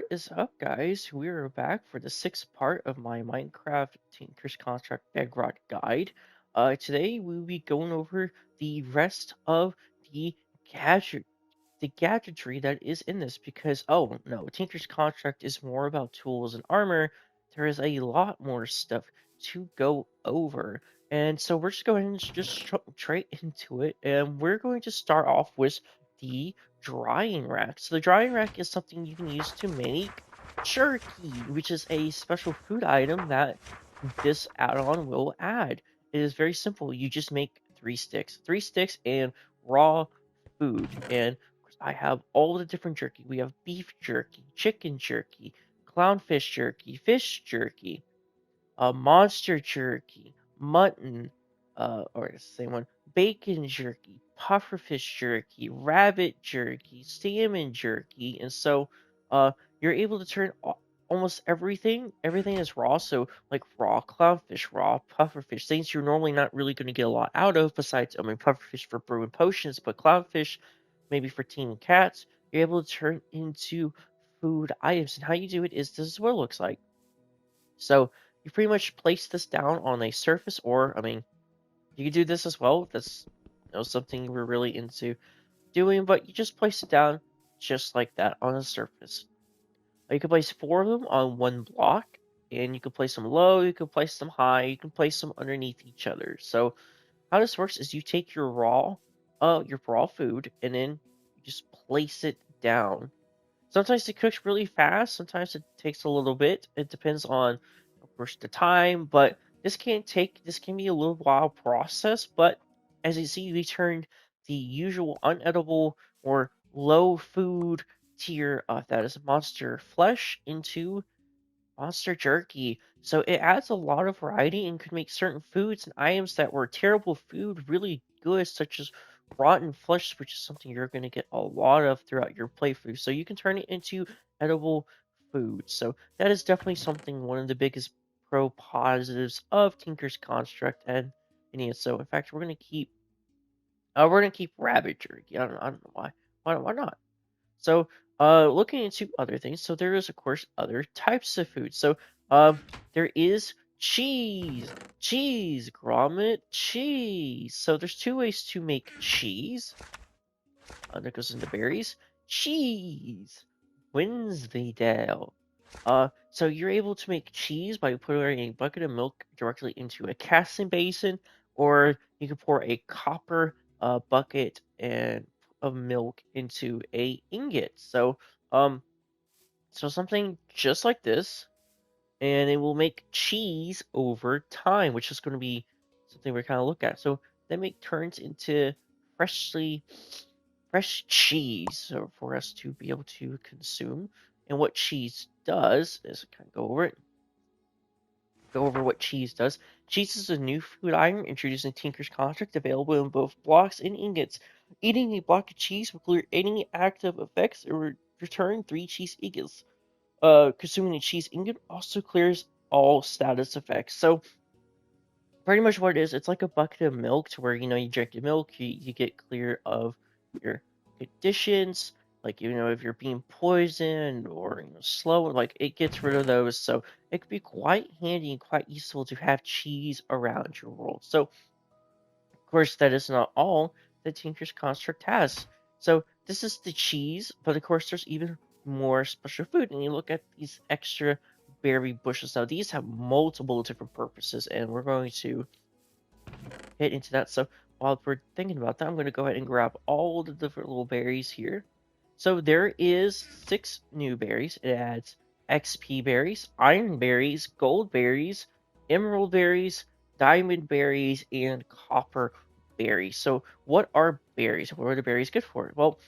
What is up, guys? We are back for the sixth part of my Minecraft Tinker's Construct Bedrock guide. Today we'll be going over the rest of the gadget, the gadgetry that is in this because, oh no, Tinker's Construct is more about tools and armor. There is a lot more stuff to go over, and so we're just going to just straight into it, and we're going to start off with the drying rack. So the drying rack is something you can use to make jerky, which is a special food item that this add-on will add. It is very simple. You just make three sticks and raw food. And I have all the different jerky. We have beef jerky, chicken jerky, clownfish jerky, fish jerky, monster jerky, mutton, or it's the same one, bacon jerky, pufferfish jerky, rabbit jerky, salmon jerky, and so you're able to turn almost everything. Everything is raw, so like raw clownfish, raw pufferfish, things you're normally not really going to get a lot out of. Besides, I mean, pufferfish for brewing potions, but clownfish maybe for teaming cats. You're able to turn into food items, and how you do it is this is what it looks like. So you pretty much place this down on a surface, or I mean, you can do this as well. If that's something we're really into doing, but you just place it down just like that on a surface. You can place four of them on one block, and you can place them low, you can place them high, you can place them underneath each other. So how this works is you take your raw food, and then you just place it down. Sometimes it cooks really fast, sometimes it takes a little bit. It depends on, of course, the time, but this can be a little while process, but as you see, we turned the usual unedible or low food tier, that is monster flesh, into monster jerky. So it adds a lot of variety and could make certain foods and items that were terrible food really good, such as rotten flesh, which is something you're going to get a lot of throughout your playthrough. So you can turn it into edible food. So that is definitely something, one of the biggest pro positives of Tinker's Construct and so in fact we're gonna keep rabbit jerky. I don't know why. Why not? So, looking into other things, so there is, of course, other types of food. So, there is cheese, grommet cheese. So, there's two ways to make cheese. That goes into berries. Cheese, Wensleydale. So you're able to make cheese by pouring a bucket of milk directly into a casting basin, or you can pour a copper bucket of milk into a ingot. Um, so something just like this, and it will make cheese over time, which is going to be something we're kind of look at. So that make turns into freshly fresh cheese for us to be able to consume. And what cheese does is kind of go over what cheese does. Cheese is a new food item introduced in Tinker's Construct, available in both blocks and ingots. Eating a block of cheese will clear any active effects or return 3 cheese ingots. Consuming a cheese ingot also clears all status effects. So pretty much what it is, it's like a bucket of milk to where, you drink the milk, you get clear of your conditions, like, if you're being poisoned or, slow, like, it gets rid of those. So it could be quite handy and quite useful to have cheese around your world. So, of course, that is not all that Tinker's Construct has. So this is the cheese, but of course, there's even more special food. And you look at these extra berry bushes. Now, these have multiple different purposes, and we're going to hit into that. So while we're thinking about that, I'm going to go ahead and grab all the different little berries here. So there is 6 new berries. It adds XP berries, iron berries, gold berries, emerald berries, diamond berries, and copper berries. So what are berries? What are the berries good for? Well,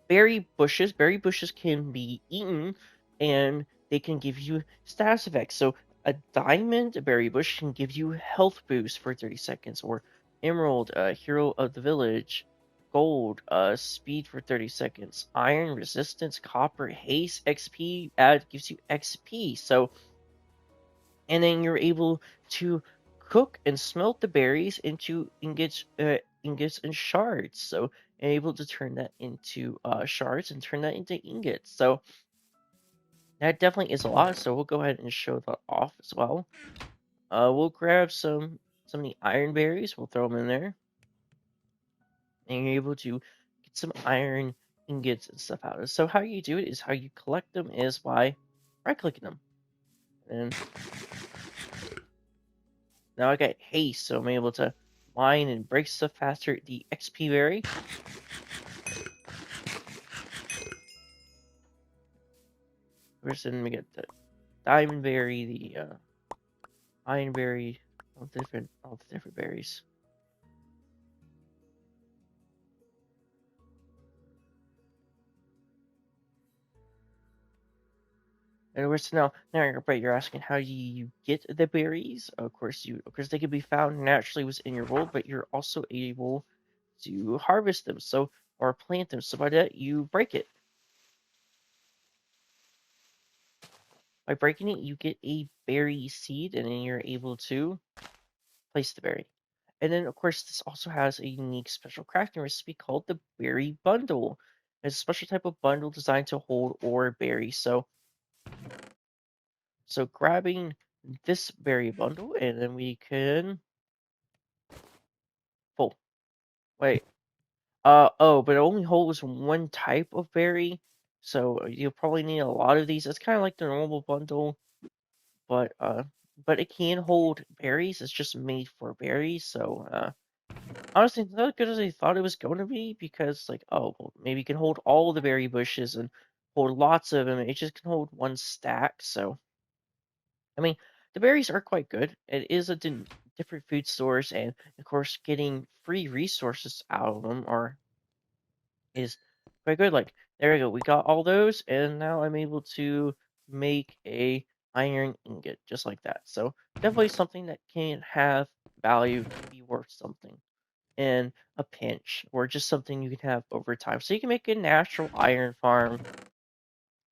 berry bushes can be eaten, and they can give you status effects. So a diamond berry bush can give you health boost for 30 seconds, or emerald, hero of the village, gold, speed for 30 seconds, iron resistance, copper haste, XP gives you XP. So, and then you're able to cook and smelt the berries into ingots and shards. So, and able to turn that into shards and turn that into ingots. So That definitely is a lot, so we'll go ahead and show that off as well. We'll grab some of the iron berries. We'll throw them in there, and you're able to get some iron ingots and stuff out of it. So how you do it is how you collect them is by right-clicking them. And now I got haste, so I'm able to mine and break stuff faster. The XP berry. First, then we get the diamond berry, the iron berry, all the different berries. And of course, you're asking how you get the berries. Of course, they can be found naturally within your world, but you're also able to harvest them, or plant them. So by that, you break it. By breaking it, you get a berry seed, and then you're able to place the berry. And then, of course, this also has a unique special crafting recipe called the berry bundle. It's a special type of bundle designed to hold ore berries. So grabbing this berry bundle, and then we can pull. Wait. But it only holds one type of berry, so you'll probably need a lot of these. It's kind of like the normal bundle, but uh, but it can hold berries. It's just made for berries, so honestly, it's not as good as I thought it was going to be because, like, oh, well, maybe it can hold all the berry bushes and hold lots of them. It just can hold one stack, so I mean, the berries are quite good. It is different food stores, and of course, getting free resources out of them is quite good. Like, there we go. We got all those, and now I'm able to make a iron ingot just like that. So definitely something that can have value, can be worth something in a pinch, or just something you can have over time. So you can make a natural iron farm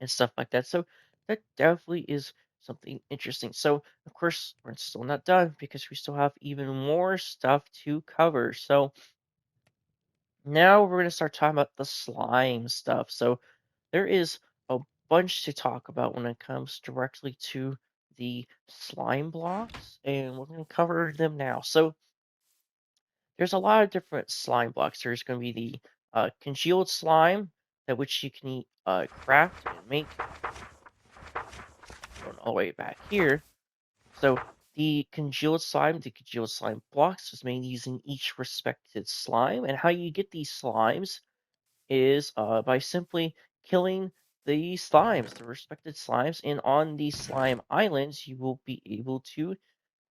and stuff like that. So that definitely is something interesting. So of course we're still not done because we still have even more stuff to cover. So now we're going to start talking about the slime stuff. So there is a bunch to talk about when it comes directly to the slime blocks, and we're going to cover them now. So there's a lot of different slime blocks. There's going to be the congealed slime, that which you can craft and make. Going all the way back here. So the congealed slime blocks is made using each respected slime, and how you get these slimes is by simply killing the slimes, the respected slimes, and on these slime islands, you will be able to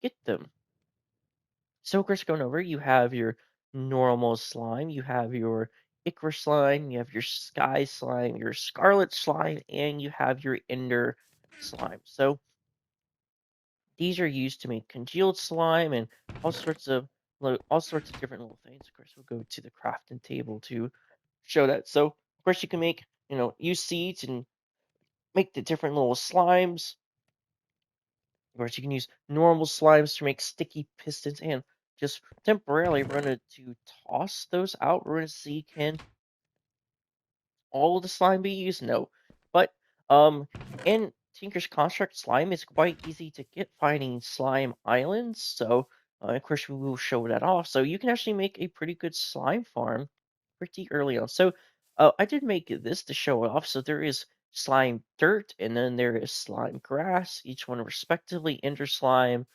get them. So, of course, going over, you have your normal slime, you have your ichor slime, you have your sky slime, your scarlet slime, and you have your ender slime. So, these are used to make congealed slime and all sorts of all sorts of different little things. Of course, we'll go to the crafting table to show that. So, of course, you can make, use seeds and make the different little slimes. Of course, you can use normal slimes to make sticky pistons and just temporarily run it to toss those out. We're going to see, can all of the slime be used? No. But in Tinker's Construct, slime is quite easy to get finding slime islands. So of course we will show that off. So you can actually make a pretty good slime farm pretty early on. So I did make this to show it off. So there is slime dirt, and then there is slime grass, each one respectively ender slime,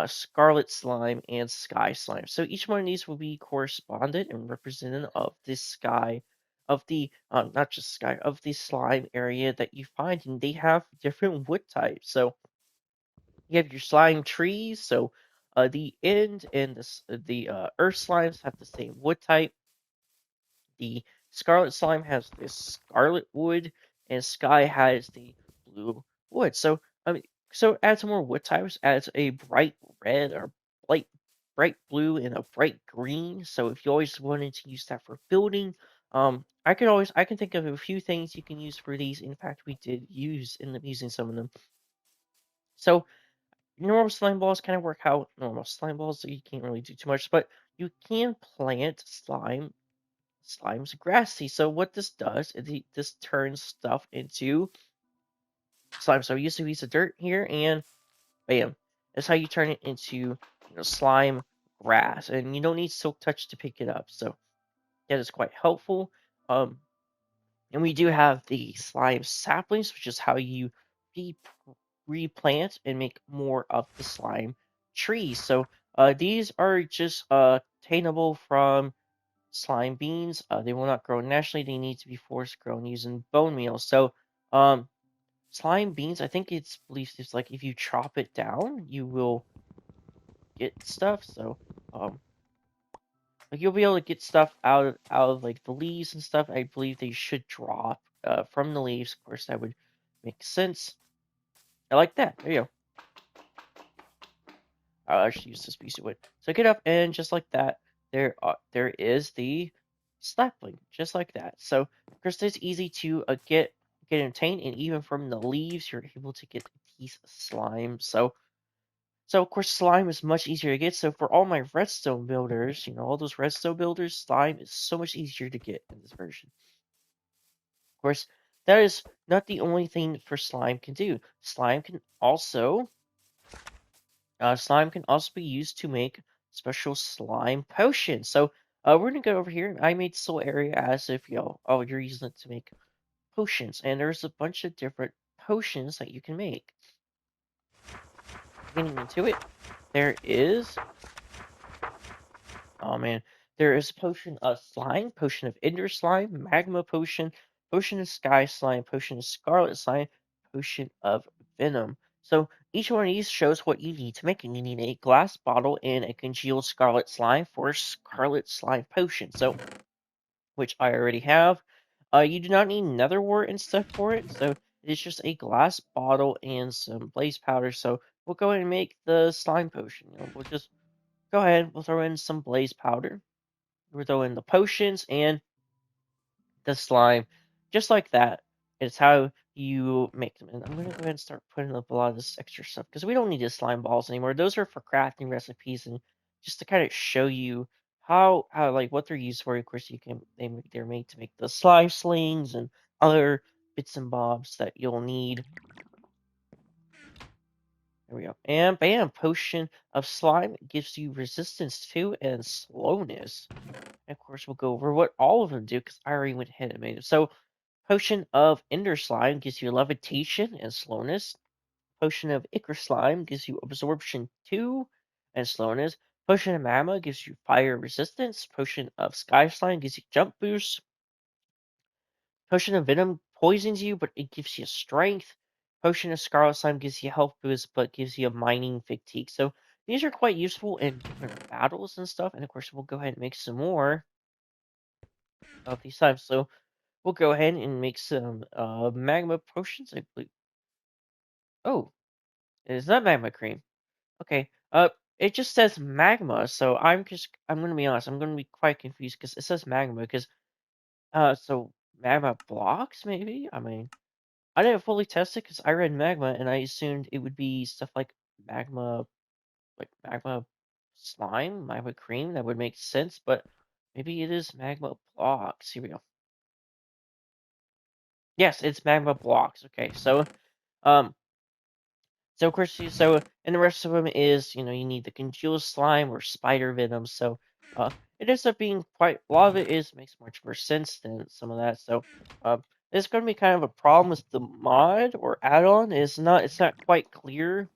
scarlet slime, and sky slime. So each one of these will be correspondent and representative of this sky, of the not just sky, of the slime area that you find, and they have different wood types. So you have your slime trees. So the end and the earth slimes have the same wood type. The scarlet slime has this scarlet wood, and sky has the blue wood. So add some more wood types. Adds a bright red or bright bright blue and a bright green. So if you always wanted to use that for building, I can think of a few things you can use for these. In fact, we did end up using some of them. So normal slime balls kind of work out normal slime balls, so you can't really do too much, but you can plant slime's grassy. So what this does is this turns stuff into slime. So I use a piece of dirt here, and bam. That's how you turn it into slime grass, and you don't need silk touch to pick it up. So that is quite helpful. Um, and we do have the slime saplings, which is how you re- replant and make more of the slime trees. So these are just attainable from slime beans. They will not grow naturally. They need to be forced grown using bone meal. So um, slime beans, I think it's believed it's like if you chop it down, you will get stuff. So um, like you'll be able to get stuff out of like the leaves and stuff. I believe they should drop from the leaves. Of course, that would make sense. I like that. There you go. I'll actually use this piece of wood. So get up, and just like that, there is the sapling, just like that. So of course, it's easy to get obtained, and even from the leaves, you're able to get a piece of slime. So of course, slime is much easier to get. So for all my redstone builders, all those redstone builders, slime is so much easier to get in this version. Of course, that is not the only thing for slime can do. Slime can also be used to make special slime potions. So we're gonna go over here. I made this little area as if oh, you're using it to make potions, and there's a bunch of different potions that you can make. Getting into it, there is oh man, there is a potion of slime, potion of ender slime, magma potion, potion of sky slime, potion of scarlet slime, potion of venom. So each one of these shows what you need to make, and you need a glass bottle and a congealed scarlet slime for a scarlet slime potion. So, which I already have. You do not need nether wart and stuff for it, so it's just a glass bottle and some blaze powder. So we'll go ahead and make the slime potion. We'll just go ahead. We'll throw in some blaze powder. We'll throw in the potions and the slime, just like that. It's how you make them. And I'm gonna go ahead and start putting up a lot of this extra stuff because we don't need the slime balls anymore. Those are for crafting recipes and just to kind of show you how like what they're used for. Of course, they're made to make the slime slings and other bits and bobs that you'll need. There we go. And bam, potion of slime gives you resistance to and slowness. And of course, we'll go over what all of them do because I already went ahead and made them. So, potion of ender slime gives you levitation and slowness. Potion of ichor slime gives you absorption 2 and slowness. Potion of magma gives you fire resistance. Potion of sky slime gives you jump boost. Potion of venom poisons you, but it gives you strength. Potion of scarlet slime gives you health boost, but gives you a mining fatigue. So these are quite useful in different battles and stuff. And of course, we'll go ahead and make some more of these slimes. So we'll go ahead and make some magma potions, I believe. Oh, it's not magma cream. Okay. It just says magma, so I'm gonna be honest. I'm gonna be quite confused because it says magma. Because so magma blocks maybe. I mean, I didn't fully test it because I read magma and I assumed it would be stuff magma, like magma slime, magma cream. That would make sense, but maybe it is magma blocks. Here we go. Yes, it's magma blocks. Okay, um, so of course, and the rest of them is, you need the congealed slime or spider venom. So, it ends up being quite a lot of it is makes much more sense than some of that. So, it's going to be kind of a problem with the mod or add-on. It's not quite clear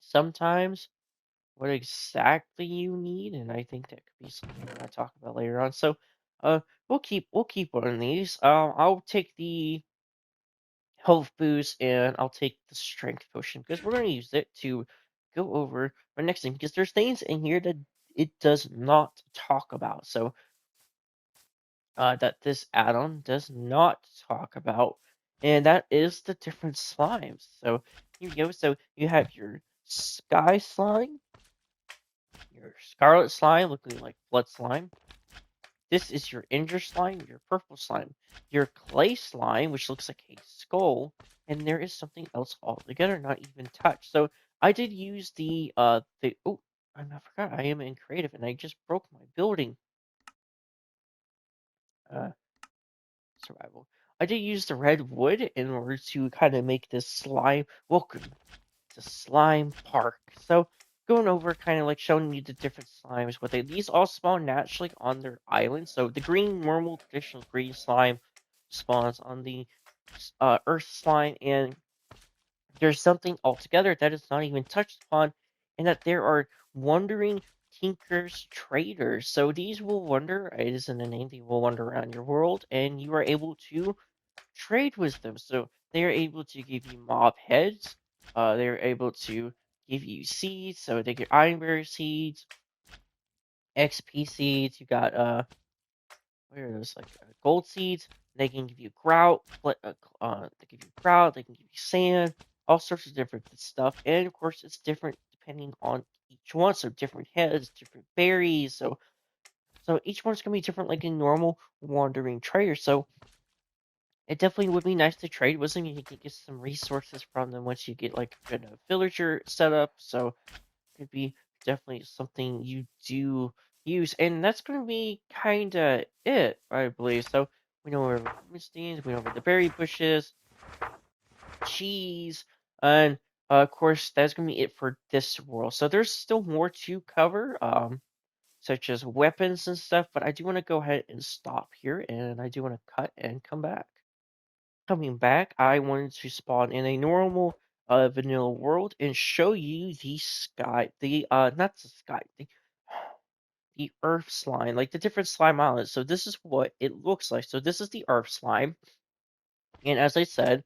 sometimes what exactly you need, and I think that could be something that I talk about later on. So, we'll keep one of these. I'll take the health boost, and I'll take the strength potion because we're going to use it to go over our next thing because there's things in here that it does not talk about. So that this add-on does not talk about, and that is the different slimes. So here you go. So you have your sky slime, your scarlet slime looking like blood slime. This is your ender slime, your purple slime, your clay slime, which looks like a skull, and there is something else altogether not even touched. So I did use the oh, I forgot I am in creative and I just broke my building. Uh Survival. I did use the red wood in order to kind of make this slime. Welcome to Slime Park. So going over kind of like showing you the different slimes, what these all spawn naturally on their island. So the green normal traditional green slime spawns on the earth slime, and there's something altogether that is not even touched upon, and that there are wandering tinkers traders. So these will wander, it is in the name, they will wander around your world, and you are able to trade with them. So they are able to give you mob heads. They're able to give you seeds. So they get ironberry seeds, XP seeds. You got what are those, like gold seeds? They can give you grout. They give you grout. They can give you sand. All sorts of different stuff. And of course, it's different depending on each one. So different heads, different berries. So each one's gonna be different, like a normal wandering trader. So it definitely would be nice to trade with them. You can get some resources from them once you get like a good villager set up. So it'd be definitely something you do use, and that's going to be kind of it, I believe. So we know where Rubenstein's, we know where the berry bushes, cheese, and of course that's going to be it for this world. So there's still more to cover, such as weapons and stuff. But I do want to go ahead and stop here, and I do want to cut and come back. Coming back, I wanted to spawn in a normal vanilla world and show you the sky, the not the sky, the earth slime, like the different slime islands. So this is what it looks like. So this is the earth slime, and as I said,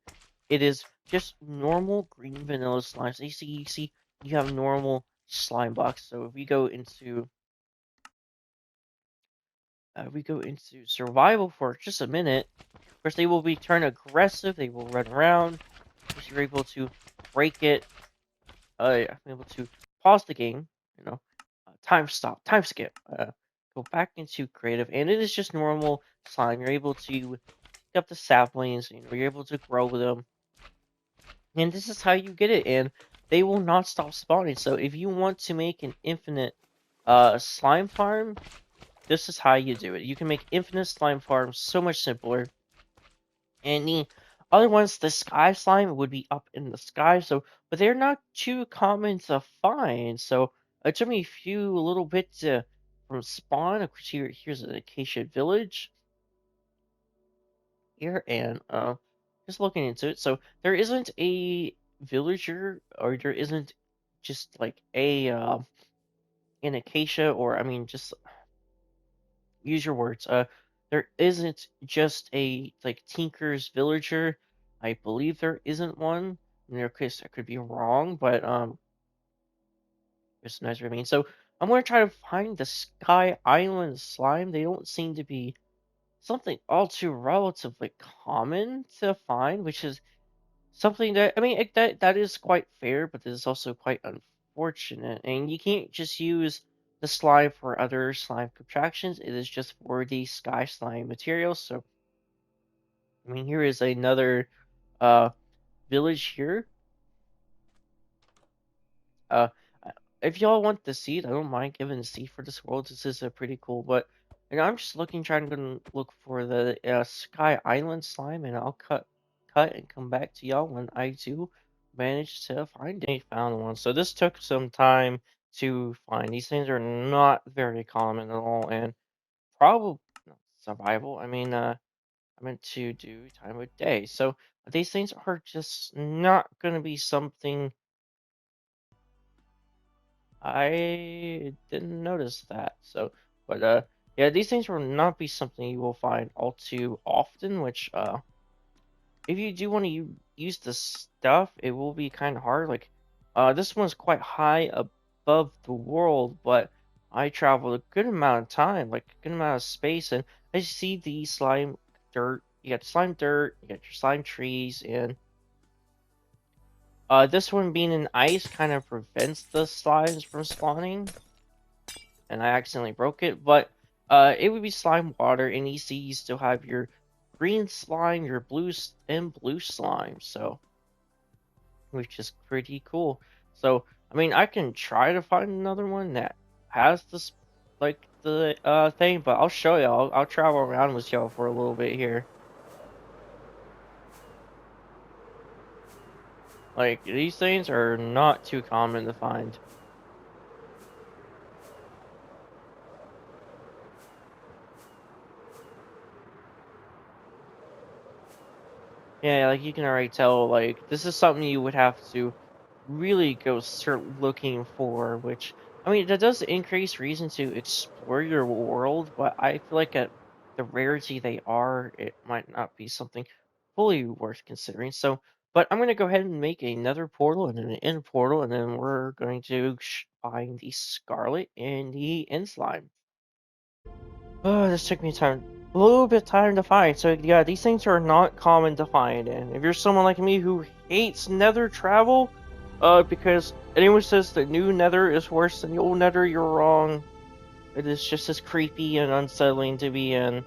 it is just normal green vanilla slime. So you see, you have normal slime blocks. So if we go into survival for just a minute, of course they will be turn aggressive. They will run around. If you're able to break it, I'm able to pause the game, you know, time stop, time skip, go back into creative, and it is just normal slime. You're able to pick up the saplings, you're able to grow with them, and this is how you get it, and they will not stop spawning. So if you want to make an infinite slime farm, this is how you do it. You can make infinite slime farms so much simpler. And the other ones, the sky slime would be up in the sky, so but they're not too common to find. So it took me a few little bits from spawn. Of course, here's an acacia village here, and just looking into it. So there isn't a villager, or there isn't just like a an acacia, or I mean, just use your words. There isn't just a like Tinker's villager. I believe there isn't one. In their case, I could be wrong, but it's nice remain. So I'm gonna try to find the Sky Island slime. They don't seem to be something all too relatively common to find, which is something that I mean that is quite fair, but this is also quite unfortunate. And you can't just use the slime for other slime contractions. It is just for the sky slime material. So I mean, here is another uh village here. Uh, if y'all want the seed, I don't mind giving the seed for this world. This is a pretty cool, but I'm just trying to look for the Sky Island slime, and I'll cut and come back to y'all when I do manage to find it. I found one. So this took some time to find. These things are not very common at all, and probably survival. I meant to do time of day. So these things are just not going to be something. I didn't notice that. So, but yeah, these things will not be something you will find all too often. Which if you do want to use the stuff, it will be kind of hard. Like, this one's quite high above the world, but I traveled a good amount of time, like a good amount of space, and I see the slime dirt. You got slime dirt, you got your slime trees, and this one being in ice kind of prevents the slimes from spawning, and I accidentally broke it. But it would be slime water, and you still have your green slime, your blue slime, so which is pretty cool. So I mean, I can try to find another one that has this like the thing, but I'll show you. I'll travel around with y'all for a little bit here. Like these things are not too common to find. Yeah, like you can already tell, like this is something you would have to really go start looking for. Which I mean, that does increase reason to explore your world, but I feel like at the rarity they are, it might not be something fully worth considering. So, but I'm gonna go ahead and make another portal and an end portal, and then we're going to find the Scarlet and the End Slime. Oh, this took me time, a little bit time to find. So yeah, these things are not common to find, and if you're someone like me who hates Nether travel, because anyone says the new Nether is worse than the old Nether, you're wrong. It is just as creepy and unsettling to be in.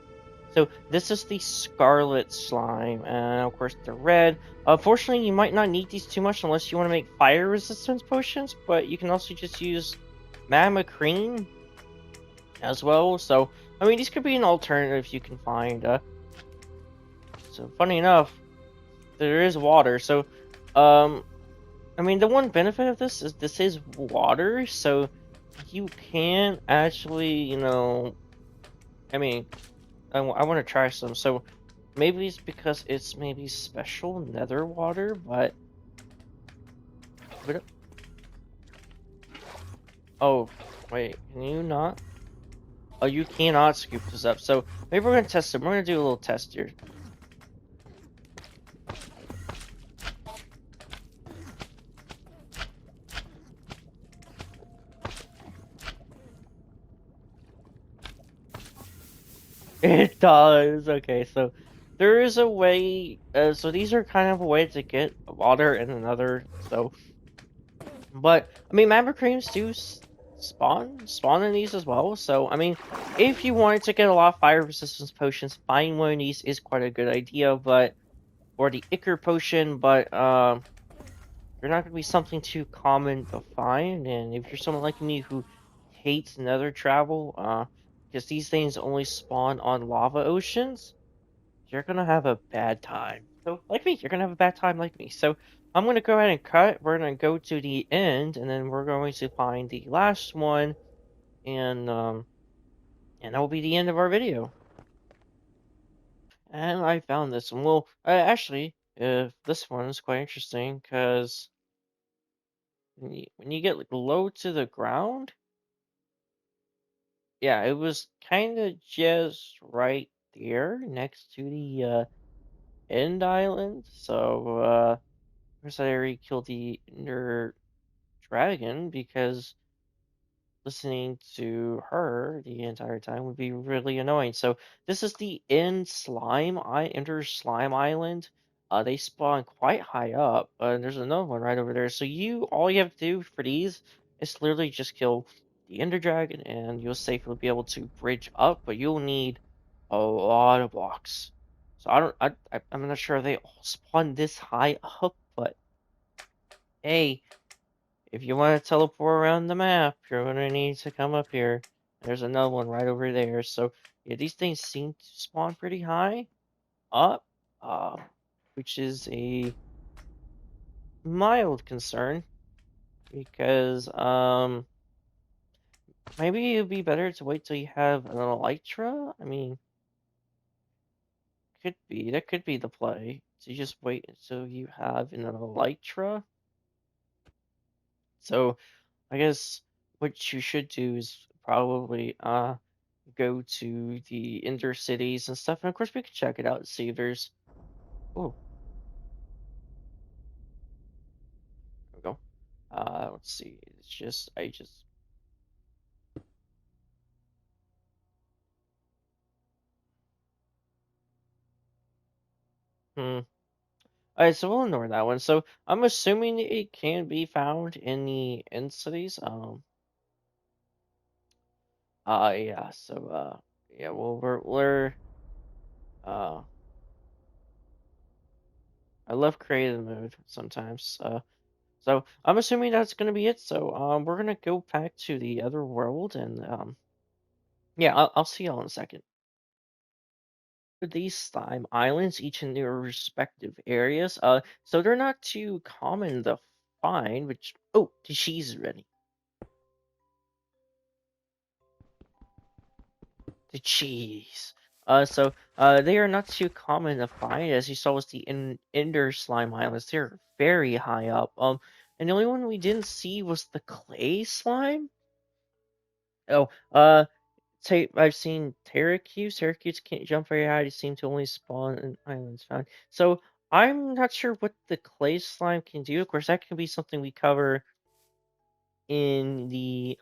So this is the Scarlet Slime, and of course the red. Unfortunately, you might not need these too much unless you want to make fire resistance potions, but you can also just use magma cream as well. So, I mean, these could be an alternative you can find. So, funny enough, there is water. So, um, I mean, the one benefit of this is water. So, you can actually, I mean, I want to try some. So, maybe it's because it's maybe special nether water, but oh, wait, can you not? Oh, you cannot scoop this up. So, maybe we're gonna test it. We're gonna do a little test here. It does. Okay, so there is a way. So these are kind of a way to get water in another. So, but I mean, magma creams do spawn in these as well. So I mean, if you wanted to get a lot of fire resistance potions, finding one of these is quite a good idea. But or the Ichor potion, but they're not going to be something too common to find. And if you're someone like me who hates nether travel, because these things only spawn on lava oceans, you're gonna have a bad time. So, like me, you're gonna have a bad time like me. So, I'm gonna go ahead and cut. We're gonna go to the end, and then we're going to find the last one, and that will be the end of our video. And I found this one. Well, actually, this one is quite interesting because when you get like low to the ground, yeah, it was kind of just right there next to the end island. So, first I already killed the ender dragon because listening to her the entire time would be really annoying. So this is the end slime. I enter slime island. They spawn quite high up. And there's another one right over there. So all you have to do for these is literally just kill the ender dragon, and you'll safely be able to bridge up. But you'll need a lot of blocks. So I'm not sure they all spawn this high up, but hey, if you want to teleport around the map, you're going to need to come up here. There's another one right over there. So, yeah, these things seem to spawn pretty high up, uh, which is a mild concern because maybe it'd be better to wait till you have an elytra. I mean, that could be the play. To just wait until you have an elytra. So, I guess what you should do is probably go to the intercities and stuff. And of course, we can check it out and see if there's. Oh, there we go. Let's see. It's just I just. Hmm. Alright, so we'll ignore that one. So I'm assuming it can be found in the end cities. Yeah. So yeah. Well, we're uh. I love creative mode sometimes. So I'm assuming that's gonna be it. So we're gonna go back to the other world, and yeah, I'll see y'all in a second. these slime islands, each in their respective areas. So they're not too common to find. Which the cheese is ready. The cheese. They are not too common to find, as you saw was the Ender slime islands. They're very high up. And the only one we didn't see was the clay slime. Oh, I've seen Terracutes. Terracutes can't jump very high. They seem to only spawn in islands found. So I'm not sure what the clay slime can do. Of course, that can be something we cover in the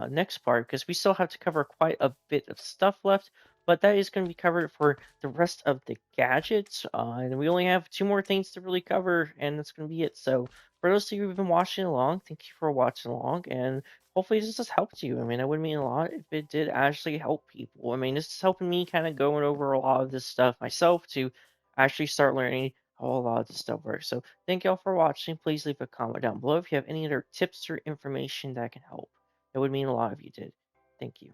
next part, because we still have to cover quite a bit of stuff left, but that is going to be covered for the rest of the gadgets. And we only have two more things to really cover, and that's going to be it. So for those of you who've been watching along, thank you for watching along, and hopefully this has helped you. I mean, that would mean a lot if it did actually help people. I mean, this is helping me kind of going over a lot of this stuff myself to actually start learning how a lot of this stuff works. So thank y'all for watching. Please leave a comment down below if you have any other tips or information that can help. It would mean a lot if you did. Thank you.